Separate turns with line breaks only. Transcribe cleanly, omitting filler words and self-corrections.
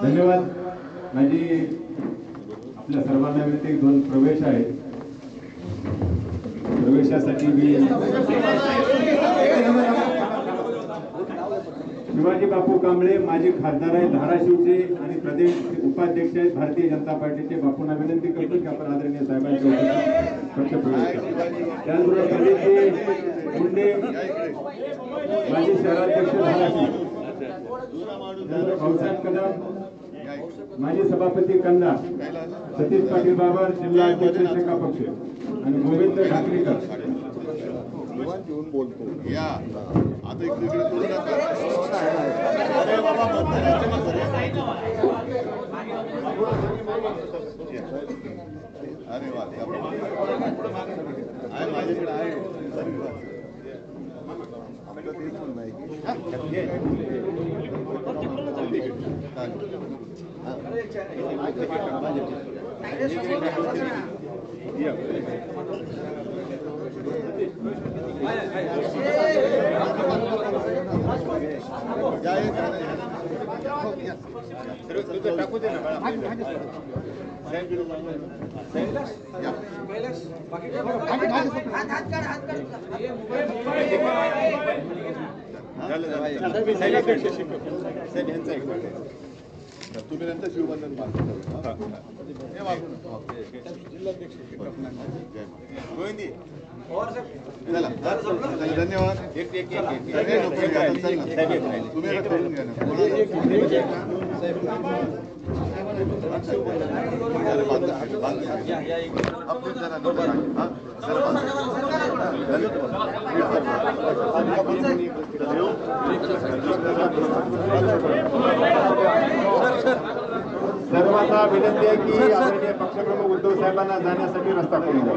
धन्यवाद। माझी आपल्या सर्वांना विनंती, दोन प्रवेश आहेत, प्रवेशासाठी मी शिवाजी बापू कांबळे माजी खासदार आहेत धाराशिवचे आणि प्रदेश उपाध्यक्ष आहेत भारतीय जनता पार्टीचे। बापूंना विनंती करतो की आपण आदरणीय साहेबांच्या पक्ष प्रवेश करा। त्याचबरोबर प्रदीप मुंडे माजी शहराध्यक्ष धाराशिव, भाऊसाहेब कदम माजी सभापती कंदा, सतीश पाटील बाबर जिल्हा अध्यक्ष शेका पक्ष आणि गोविंद ठाकरेकर
घेऊन बोलतो या आता इकडे अरे वा आहे माझ्याकडे आहे आपलं तेच म्हणणं आहे टाकू दे ना तुम्ही नंतर शिवबंधन धन्यवाद। तुम्ही करून घ्या
सर्वांना विनंती आहे की आदरणीय पक्षप्रमुख उद्धव साहेबांना जाण्यासाठी रस्ता करून द्या।